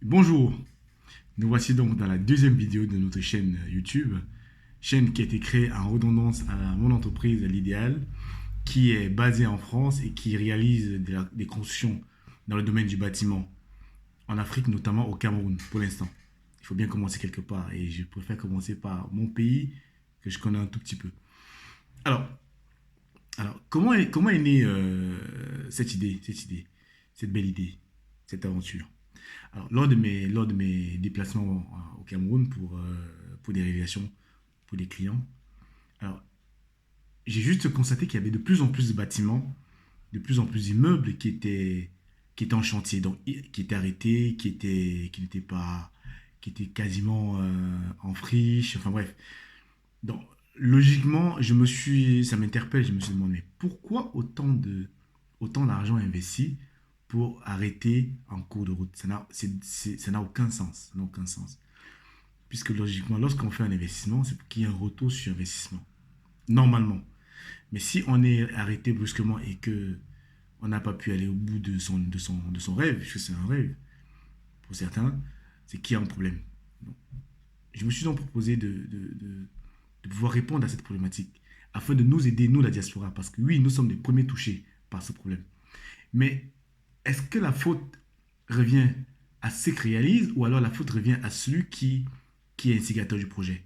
Bonjour, nous voici donc dans la deuxième vidéo de notre chaîne YouTube, chaîne qui a été créée en redondance à mon entreprise L'Idéal, qui est basée en France et qui réalise des constructions dans le domaine du bâtiment, en Afrique, notamment au Cameroun, pour l'instant. Il faut bien commencer quelque part et je préfère commencer par mon pays que je connais un tout petit peu. Alors, comment est née cette belle idée, cette aventure? Alors, lors de mes déplacements au Cameroun pour des réalisations pour des clients, alors, j'ai juste constaté qu'il y avait de plus en plus de bâtiments, de plus en plus d'immeubles qui étaient en chantier, donc qui étaient arrêtés, qui étaient quasiment en friche, enfin bref. Donc, logiquement, ça m'interpelle, je me suis demandé, mais pourquoi autant d'argent investi pour arrêter en cours de route? Ça n'a aucun sens. Ça n'a aucun sens. Puisque logiquement, lorsqu'on fait un investissement, c'est pour qu'il y ait un retour sur investissement. Normalement. Mais si on est arrêté brusquement et que on n'a pas pu aller au bout de son rêve, puisque c'est un rêve pour certains, c'est qu'il y a un problème. Donc, je me suis donc proposé de pouvoir répondre à cette problématique afin de nous aider, nous, la diaspora. Parce que oui, nous sommes les premiers touchés par ce problème. Mais est-ce que la faute revient à ceux qui réalisent ou alors la faute revient à celui qui est instigateur du projet?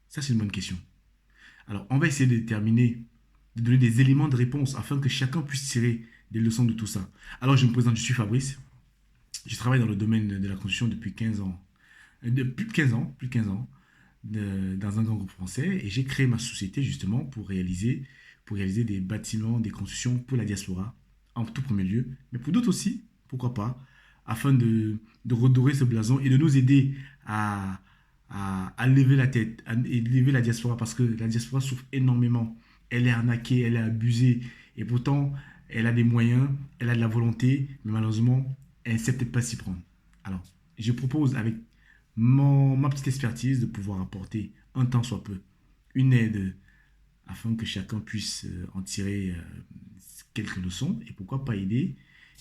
Ça, c'est une bonne question. Alors, on va essayer de déterminer, de donner des éléments de réponse afin que chacun puisse tirer des leçons de tout ça. Alors, je me présente, je suis Fabrice. Je travaille dans le domaine de la construction depuis 15 ans. Plus de 15 ans, plus de 15 ans, dans un grand groupe français. Et j'ai créé ma société justement pour réaliser des bâtiments, des constructions pour la diaspora, en tout premier lieu, mais pour d'autres aussi, pourquoi pas, afin de redorer ce blason et de nous aider à lever la tête, et lever la diaspora, parce que la diaspora souffre énormément. Elle est arnaquée, elle est abusée, et pourtant, elle a des moyens, elle a de la volonté, mais malheureusement, elle ne sait peut-être pas s'y prendre. Alors, je propose avec ma petite expertise de pouvoir apporter un tant soit peu une aide afin que chacun puisse en tirer quelques leçons et pourquoi pas aider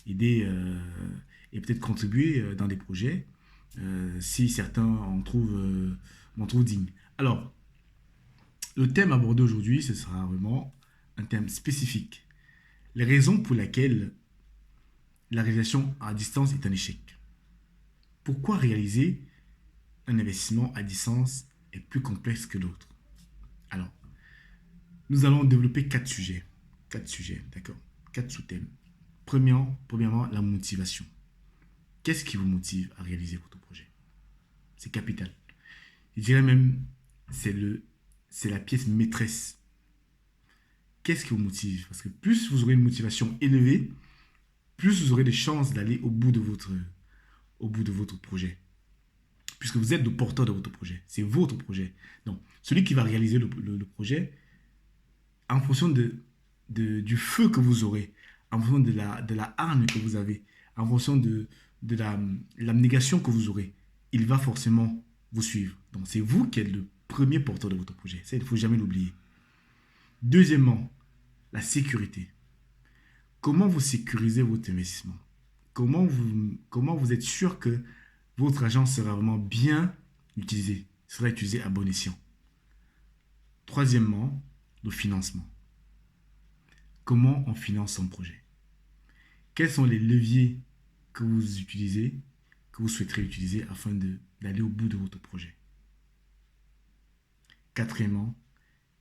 et peut-être contribuer dans des projets si certains m'en trouvent digne. Alors, le thème abordé aujourd'hui, ce sera vraiment un thème spécifique. Les raisons pour lesquelles la réalisation à distance est un échec. Pourquoi réaliser un investissement à distance est plus complexe que d'autres? Alors, nous allons développer quatre sujets. Quatre sujets, d'accord? Quatre sous-thèmes. Premièrement, la motivation. Qu'est-ce qui vous motive à réaliser votre projet? C'est capital. Je dirais même, c'est c'est la pièce maîtresse. Qu'est-ce qui vous motive? Parce que plus vous aurez une motivation élevée, plus vous aurez des chances d'aller au bout de votre projet. Puisque vous êtes le porteur de votre projet. C'est votre projet. Donc, celui qui va réaliser le projet, en fonction du feu que vous aurez, en fonction de la hargne que vous avez, en fonction de l'abnégation que vous aurez, il va forcément vous suivre. Donc, c'est vous qui êtes le premier porteur de votre projet. Ça, il ne faut jamais l'oublier. Deuxièmement, la sécurité. Comment vous sécurisez votre investissement? Comment vous êtes sûr que votre argent sera vraiment bien utilisé, sera utilisé à bon escient? Troisièmement, le financement. Comment on finance son projet? Quels sont les leviers que vous utilisez, que vous souhaiterez utiliser afin d'aller au bout de votre projet? Quatrièmement,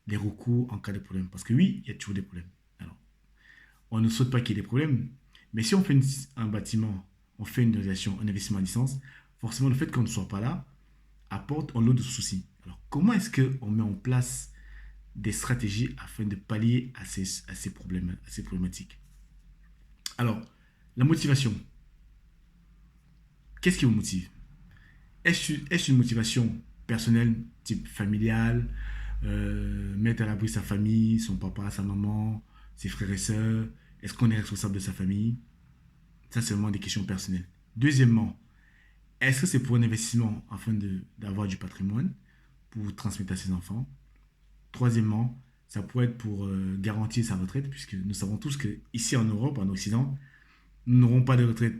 les recours en cas de problème. Parce que oui, il y a toujours des problèmes. Alors, on ne souhaite pas qu'il y ait des problèmes, mais si on fait un bâtiment, on fait une réalisation, un investissement à distance, forcément le fait qu'on ne soit pas là apporte un lot de soucis. Alors, comment est-ce qu'on met en place des stratégies afin de pallier à ces problèmes, à ces problématiques? Alors, la motivation. Qu'est-ce qui vous motive? Est-ce une motivation personnelle, type familiale, mettre à l'abri sa famille, son papa, sa maman, ses frères et sœurs? Est-ce qu'on est responsable de sa famille? Ça, c'est vraiment des questions personnelles. Deuxièmement, est-ce que c'est pour un investissement afin d'avoir du patrimoine pour transmettre à ses enfants? Troisièmement, ça pourrait être pour garantir sa retraite, puisque nous savons tous que ici en Europe, en Occident, nous n'aurons pas de retraite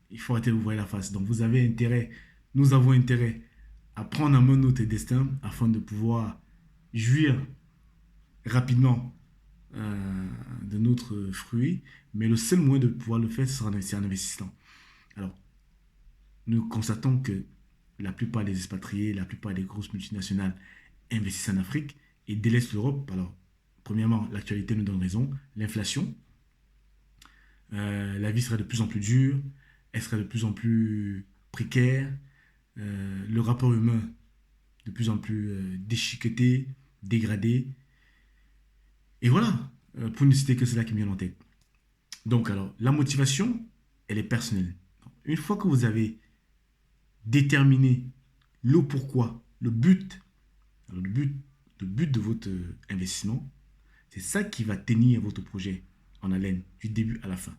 il faut arrêter de vous voir la face. Donc vous avez intérêt, nous avons intérêt à prendre en main notre destin afin de pouvoir jouir rapidement de notre fruit. Mais le seul moyen de pouvoir le faire, c'est en investissant. Alors, nous constatons que la plupart des expatriés, la plupart des grosses multinationales investissent en Afrique et délaissent l'Europe. Alors, premièrement, l'actualité nous donne raison. L'inflation, la vie sera de plus en plus dure, elle sera de plus en plus précaire, le rapport humain de plus en plus déchiqueté, dégradé. Et voilà, pour ne citer que cela qui me vient en tête. Donc alors, la motivation, elle est personnelle. Une fois que vous avez déterminé le pourquoi, le but, alors le but de votre investissement, c'est ça qui va tenir votre projet en haleine du début à la fin.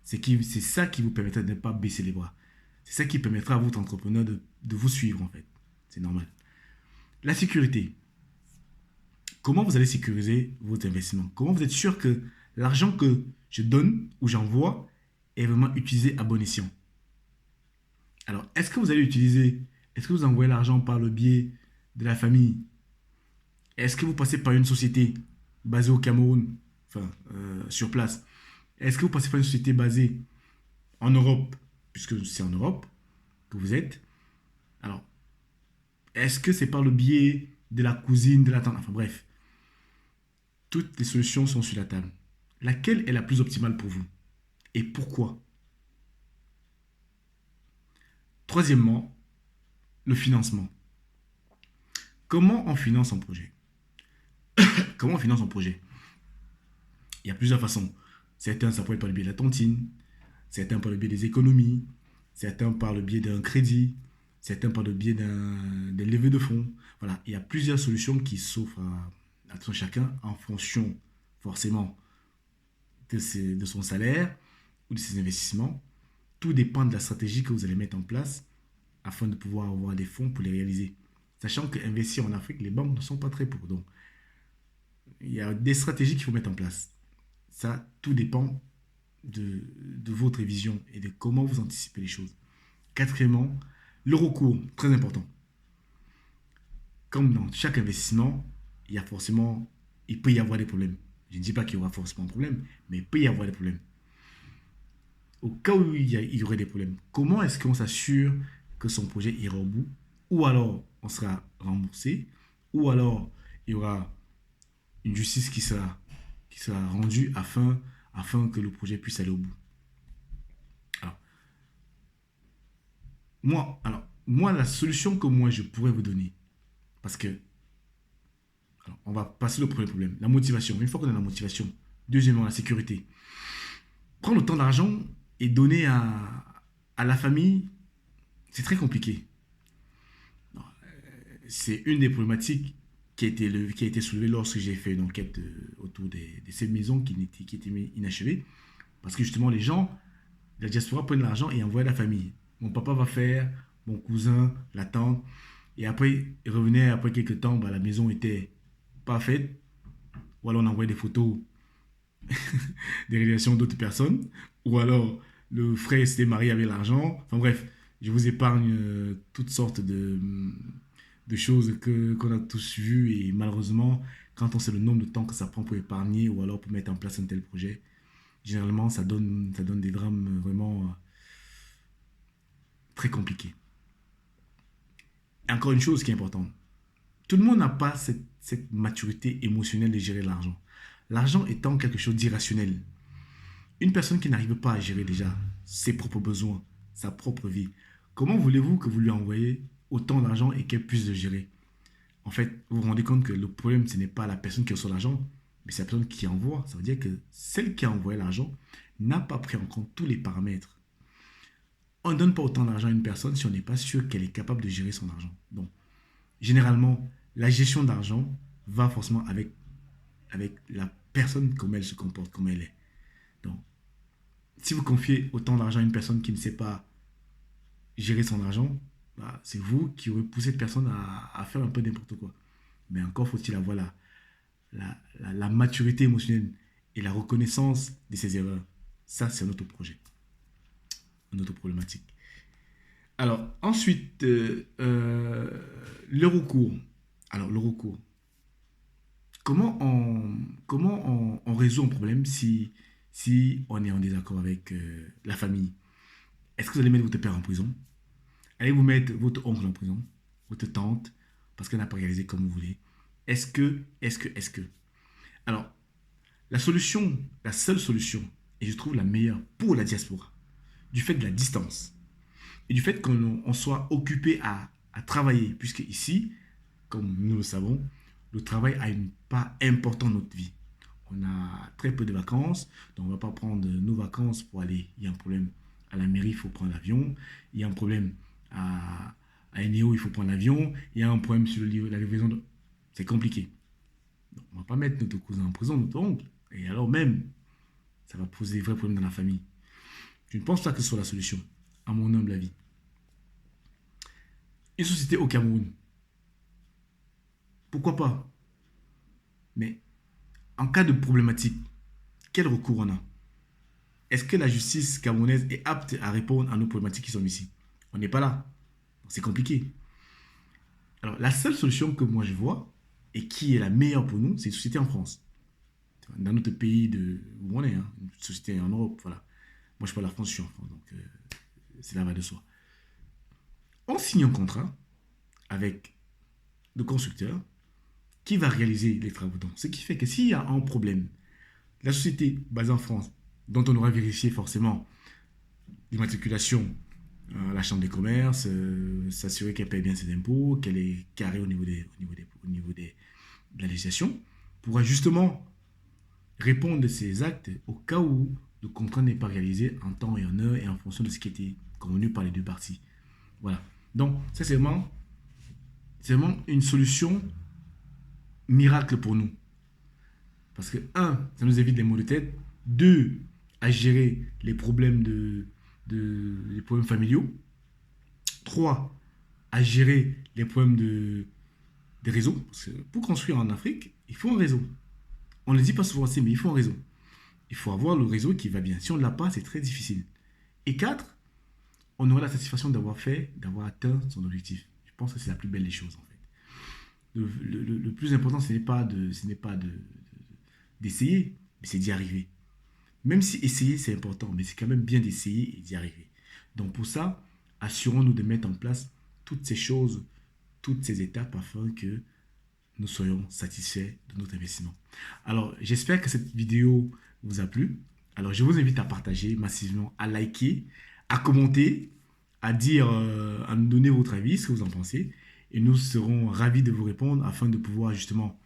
C'est ça qui vous permettra de ne pas baisser les bras. C'est ça qui permettra à votre entrepreneur de vous suivre en fait. C'est normal. La sécurité. Comment vous allez sécuriser vos investissements? Comment vous êtes sûr que l'argent que je donne ou j'envoie est vraiment utilisé à bon escient? Alors, est-ce que vous envoyez l'argent par le biais de la famille? Est-ce que vous passez par une société basée au Cameroun, enfin, sur place? Est-ce que vous passez par une société basée en Europe, puisque c'est en Europe que vous êtes? Alors, est-ce que c'est par le biais de la cousine, de la tante? Enfin bref, toutes les solutions sont sur la table. Laquelle est la plus optimale pour vous? Et pourquoi? Troisièmement, le financement. Comment on finance un projet? Comment on finance un projet? Il y a plusieurs façons. Certains, ça peut être par le biais de la tontine, certains par le biais des économies, certains par le biais d'un crédit, certains par le biais d'un levée de fonds. Voilà, il y a plusieurs solutions qui s'offrent à tout chacun en fonction forcément de son salaire ou de ses investissements. Tout dépend de la stratégie que vous allez mettre en place afin de pouvoir avoir des fonds pour les réaliser. Sachant qu'investir en Afrique, les banques ne sont pas très pour. Donc, il y a des stratégies qu'il faut mettre en place. Ça, tout dépend de votre vision et de comment vous anticipez les choses. Quatrièmement, le recours, très important. Comme dans chaque investissement, il peut y avoir des problèmes. Je ne dis pas qu'il y aura forcément un problème, mais il peut y avoir des problèmes. Au cas où il y aurait des problèmes, comment est-ce qu'on s'assure que son projet ira au bout? Ou alors on sera remboursé, ou alors il y aura une justice qui sera rendue afin que le projet puisse aller au bout. Alors, moi, la solution que moi je pourrais vous donner, parce que, alors, on va passer au premier problème, la motivation. Une fois qu'on a la motivation, deuxièmement, la sécurité. Prendre autant d'argent et donner à la famille, c'est très compliqué. C'est une des problématiques qui a été soulevée lorsque j'ai fait une enquête autour de ces maisons qui étaient inachevées. Parce que justement, les gens de la diaspora prennent l'argent et envoient à la famille. Mon papa va faire, mon cousin, la tante. Et après, il revenait après quelques temps, bah, la maison était pas faite. Ou alors on envoyait des photos des réalisations d'autres personnes. Ou alors le frère s'était marié avec l'argent. Enfin bref, je vous épargne toutes sortes de choses qu'on a tous vues. Et malheureusement, quand on sait le nombre de temps que ça prend pour épargner ou alors pour mettre en place un tel projet, généralement ça donne des drames vraiment très compliqués. Et encore une chose qui est importante, tout le monde n'a pas cette maturité émotionnelle de gérer l'argent. L'argent étant quelque chose d'irrationnel. Une personne qui n'arrive pas à gérer déjà ses propres besoins, sa propre vie, comment voulez-vous que vous lui envoyez autant d'argent et qu'elle puisse le gérer? En fait, vous vous rendez compte que le problème, ce n'est pas la personne qui reçoit l'argent, mais c'est la personne qui envoie. Ça veut dire que celle qui a envoyé l'argent n'a pas pris en compte tous les paramètres. On ne donne pas autant d'argent à une personne si on n'est pas sûr qu'elle est capable de gérer son argent. Donc, généralement, la gestion d'argent va forcément avec la personne, comme elle se comporte, comme elle est. Donc, si vous confiez autant d'argent à une personne qui ne sait pas gérer son argent, bah, c'est vous qui aurez poussé cette personne à faire un peu n'importe quoi. Mais encore faut-il avoir la maturité émotionnelle et la reconnaissance de ses erreurs. Ça, c'est notre projet. notre problématique. Alors, ensuite, le recours. Alors, le recours. Comment on résout un problème si on est en désaccord avec la famille? Est-ce que vous allez mettre votre père en prison? Allez-vous mettre votre oncle en prison? Votre tante? Parce qu'elle n'a pas réalisé comme vous voulez. Est-ce que? Alors, la solution, la seule solution, et je trouve la meilleure pour la diaspora, du fait de la distance et du fait qu'on soit occupé à travailler, puisque ici, comme nous le savons, le travail a une part importante dans notre vie. On a très peu de vacances, donc on ne va pas prendre nos vacances pour aller. Il y a un problème à la mairie, il faut prendre l'avion. Il y a un problème à Eneo, il faut prendre l'avion. Il y a un problème sur la livraison. C'est compliqué. Donc, on ne va pas mettre notre cousin en prison, notre oncle. Et alors même, ça va poser des vrais problèmes dans la famille. Je ne pense pas que ce soit la solution, à mon humble avis. Une société au Cameroun, pourquoi pas? Mais en cas de problématique, quel recours on a? Est-ce que la justice camerounaise est apte à répondre à nos problématiques qui sont ici? On n'est pas là. C'est compliqué. Alors, la seule solution que moi je vois, et qui est la meilleure pour nous, c'est une société en France. Dans notre pays où on est, hein, une société en Europe, voilà. Moi je parle de la France, je suis en France, donc c'est la va de soi. On signe un contrat avec le constructeur qui va réaliser les travaux. Donc, ce qui fait que s'il y a un problème, la société basée en France, dont on aura vérifié forcément l'immatriculation à la chambre des commerces, s'assurer qu'elle paye bien ses impôts, qu'elle est carrée de la législation, pourra justement répondre de ses actes au cas où le contrat n'est pas réalisé en temps et en heure et en fonction de ce qui était convenu par les deux parties. Voilà. Donc, ça, c'est vraiment une solution miracle pour nous. Parce que, un, ça nous évite les maux de tête. Deux, à gérer les problèmes familiaux. Trois, à gérer les problèmes des réseaux. Parce que pour construire en Afrique, il faut un réseau. On ne le dit pas souvent assez, mais il faut un réseau. Il faut avoir le réseau qui va bien. Si on ne l'a pas, c'est très difficile. Et quatre, on aura la satisfaction d'avoir atteint son objectif. Je pense que c'est la plus belle des choses, en fait. Le plus important, ce n'est pas d'essayer, mais c'est d'y arriver. Même si essayer, c'est important, mais c'est quand même bien d'essayer et d'y arriver. Donc pour ça, assurons-nous de mettre en place toutes ces choses, toutes ces étapes afin que nous soyons satisfaits de notre investissement. Alors, j'espère que cette vidéo vous a plu. Alors, je vous invite à partager massivement, à liker, à commenter, à dire, à nous donner votre avis, ce que vous en pensez. Et nous serons ravis de vous répondre afin de pouvoir justement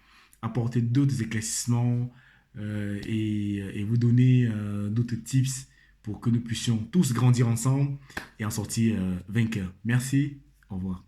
apporter d'autres éclaircissements et vous donner d'autres tips pour que nous puissions tous grandir ensemble et en sortir vainqueurs. Merci, au revoir.